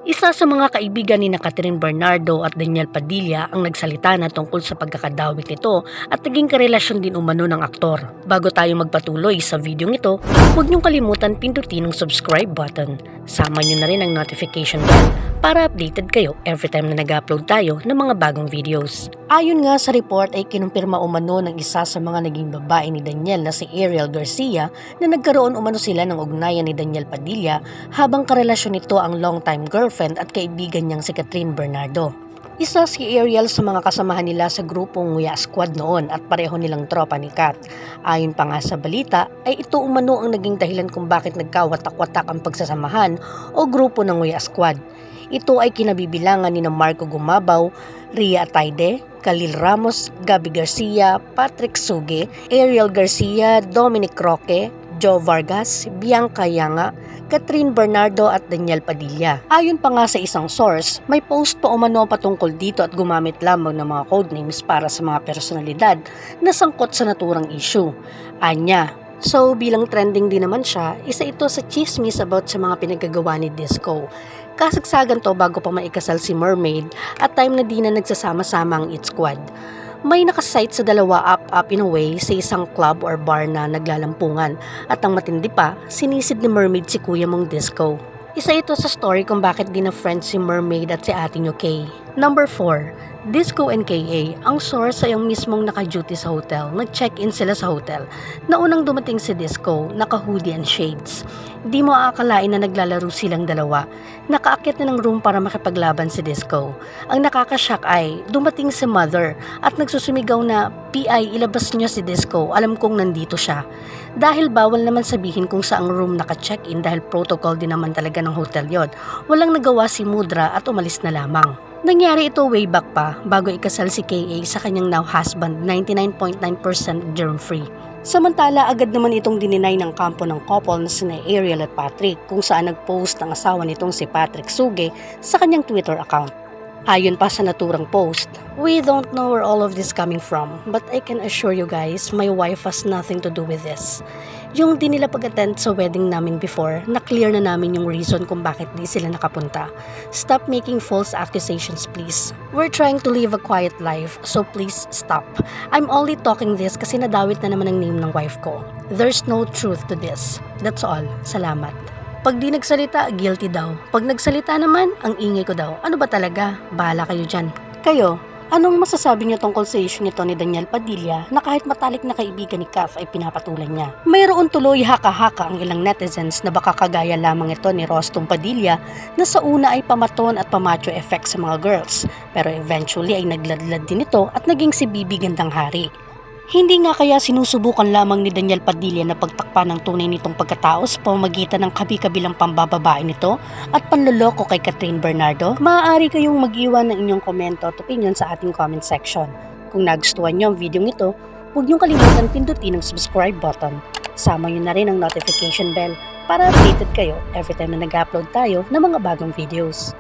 Isa sa mga kaibigan ni Catherine Bernardo at Daniel Padilla ang nagsalita na tungkol sa pagkakadawit nito at naging karelasyon din umano ng aktor. Bago tayo magpatuloy sa video ito, huwag niyong kalimutan pindutin ang subscribe button. Sama niyo na rin ang notification bell para updated kayo every time na nag-upload tayo ng mga bagong videos. Ayon nga sa report ay kinumpirma umano ng isa sa mga naging babae ni Daniel na si Ariel Garcia na nagkaroon umano sila ng ugnayan ni Daniel Padilla habang karelasyon nito ang long-time girlfriend at kaibigan niyang si Catherine Bernardo. Isa si Ariel sa mga kasamahan nila sa grupong Nguya Squad noon at pareho nilang tropa ni Kat. Ayon pa nga sa balita ay ito umano ang naging dahilan kung bakit nagkawatak-watak ang pagsasamahan o grupo ng Nguya Squad. Ito ay kinabibilangan ni Marco Gumabaw, Ria Ataide, Khalil Ramos, Gabby Garcia, Patrick Suge, Ariel Garcia, Dominic Roque, Joe Vargas, Bianca Yanga, Catherine Bernardo at Daniel Padilla. Ayon pa nga sa isang source, may post pa umano patungkol dito at gumamit lamang ng mga codenames para sa mga personalidad na sangkot sa naturang issue. Anya. So bilang trending din naman siya, isa ito sa chismis about sa mga pinagagawa ni Disco. Kasagsagan to bago pa maikasal si Mermaid at time na di na nagsasama-sama ang It Squad. May nakasite sa dalawa up in a way sa isang club or bar na naglalampungan at ang matindi pa, sinisid ni Mermaid si Kuya mong Disco. Isa ito sa story kung bakit di na friends si Mermaid at si Ate Nyo Kay. Number 4. Disco and KA, ang source ay ang mismong naka-duty sa hotel. Nag-check-in sila sa hotel. Naunang dumating si Disco, naka-hoodie and shades. Di mo aakalain na naglalaro silang dalawa. Nakaakyat na ng room para makipaglaban si Disco. Ang nakakashock ay dumating si Mother at nagsusumigaw na, "PI, ilabas niyo si Disco, alam kong nandito siya." Dahil bawal naman sabihin kung saang room naka-check-in dahil protocol din naman talaga ng hotel yon. Walang nagawa si Mudra at umalis na lamang. Nangyari ito way back pa bago ikasal si KA sa kanyang now husband, 99.9% germ-free. Samantala, agad naman itong dininay ng kampo ng couple na sina Ariel at Patrick kung saan nag-post ang asawa nitong si Patrick Suge sa kanyang Twitter account. Ayon pa sa naturang post, "We don't know where all of this coming from, but I can assure you guys, my wife has nothing to do with this." Yung di nila pag-attend sa wedding namin before, na-clear na namin yung reason kung bakit di sila nakapunta. Stop making false accusations, please. We're trying to live a quiet life, so please stop. I'm only talking this kasi nadawit na naman ang name ng wife ko. There's no truth to this. That's all. Salamat. Pag di nagsalita, guilty daw. Pag nagsalita naman, ang ingay ko daw. Ano ba talaga? Bahala kayo dyan. Kayo, anong masasabi niyo tungkol sa issue nito ni Daniel Padilla na kahit matalik na kaibigan ni Kath ay pinapatulan niya? Mayroon tuloy haka-haka ang ilang netizens na baka kagaya lamang ito ni Rostong Padilla na sa una ay pamaton at pamacho effect sa mga girls. Pero eventually ay nagladlad din ito at naging si Bibi Gandang Hari. Hindi nga kaya sinusubukan lamang ni Daniel Padilla na pagtakpan ng tunay nitong pagkatao sa pamamagitan ng kabi-kabilang pambababae nito at panloloko kay Catherine Bernardo? Maaari kayong mag-iwan ng inyong komento at opinion sa ating comment section. Kung nagustuhan nyo ang video nito, huwag niyong kalimutan pindutin ang subscribe button. Sama nyo na rin ang notification bell para updated kayo every time na nag-upload tayo ng mga bagong videos.